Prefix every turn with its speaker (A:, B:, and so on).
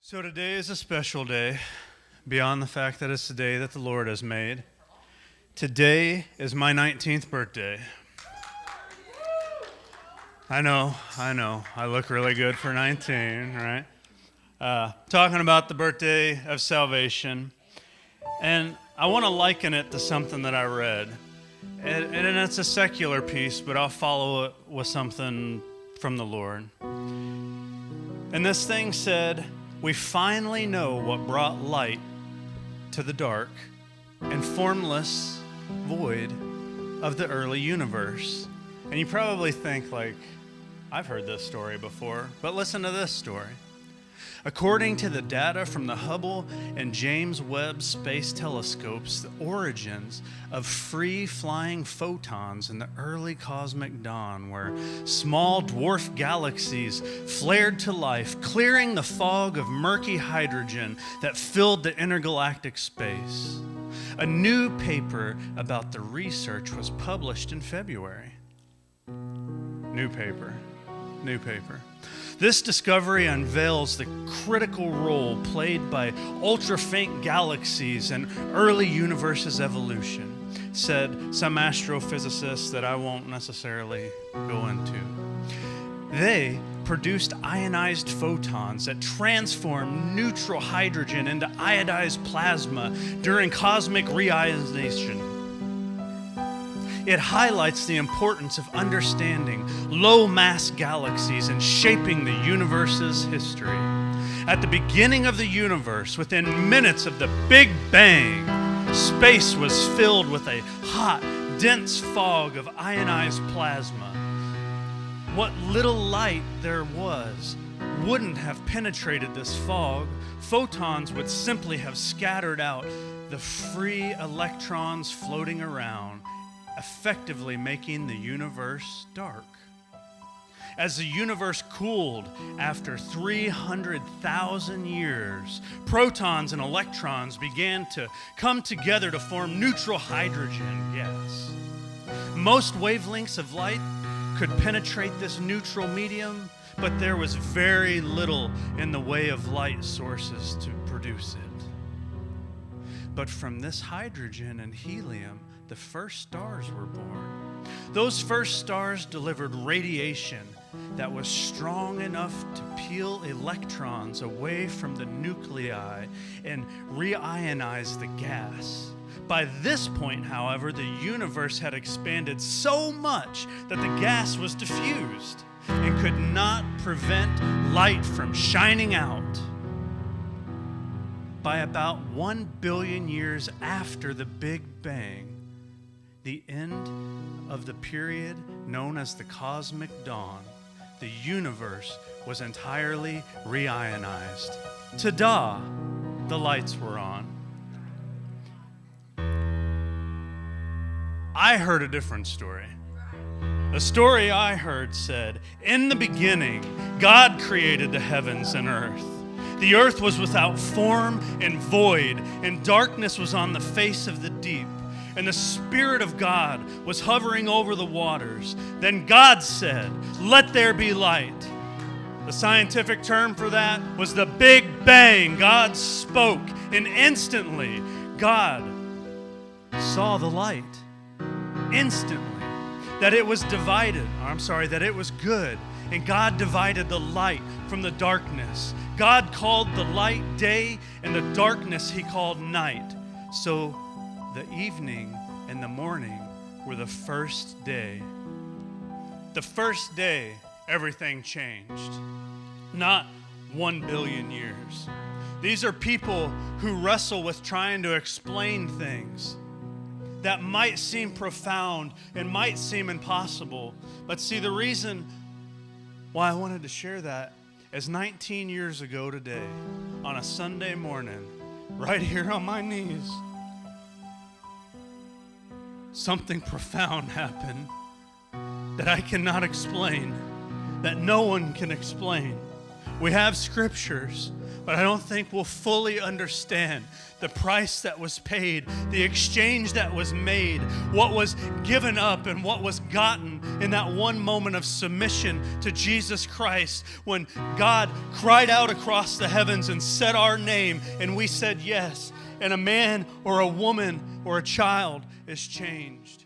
A: So today is a special day, beyond the fact that it's the day that the Lord has made. Today is my 19th birthday. I know, I look really good for 19, right? Talking about the birthday of salvation, and I want to liken it to something that I read. And it's a secular piece, but I'll follow it with something from the Lord. And this thing said, "We finally know what brought light to the dark and formless void of the early universe." And you probably think, like, I've heard this story before, but listen to this story. According to the data from the Hubble and James Webb Space Telescopes, the origins of free-flying photons in the early cosmic dawn were small dwarf galaxies flared to life, clearing the fog of murky hydrogen that filled the intergalactic space. A new paper about the research was published in February. New paper. This discovery unveils the critical role played by ultra-faint galaxies in early universe's evolution, said some astrophysicists that I won't necessarily go into. They produced ionized photons that transform neutral hydrogen into iodized plasma during cosmic reionization. It highlights the importance of understanding low-mass galaxies and shaping the universe's history. At the beginning of the universe, within minutes of the Big Bang, space was filled with a hot, dense fog of ionized plasma. What little light there was wouldn't have penetrated this fog. Photons would simply have scattered out the free electrons floating around, effectively making the universe dark. As the universe cooled after 300,000 years, protons and electrons began to come together to form neutral hydrogen gas. Most wavelengths of light could penetrate this neutral medium, but there was very little in the way of light sources to produce it. But from this hydrogen and helium, the first stars were born. Those first stars delivered radiation that was strong enough to peel electrons away from the nuclei and reionize the gas. By this point, however, the universe had expanded so much that the gas was diffused and could not prevent light from shining out. By about 1 billion years after the Big Bang, the end of the period known as the cosmic dawn, the universe was entirely reionized. Ta-da! The lights were on. I heard a different story. The story I heard said, "In the beginning, God created the heavens and earth. The earth was without form and void, and darkness was on the face of the deep. And the Spirit of God was hovering over the waters. Then God said, 'Let there be light.'" The scientific term for that was the Big Bang. God spoke, and instantly God saw the light. Instantly. That it was that it was good. And God divided the light from the darkness. God called the light day, and the darkness He called night. So the evening and the morning were the first day. The first day, everything changed. Not 1 billion years. These are people who wrestle with trying to explain things that might seem profound and might seem impossible. But see, the reason why I wanted to share that is 19 years ago today, on a Sunday morning, right here on my knees, something profound happened that I cannot explain, that no one can explain. We have scriptures, But I don't think we'll fully understand the price that was paid, the exchange that was made, what was given up and what was gotten in that one moment of submission to Jesus Christ when God cried out across the heavens and said our name and we said yes, and a man or a woman or a child is changed.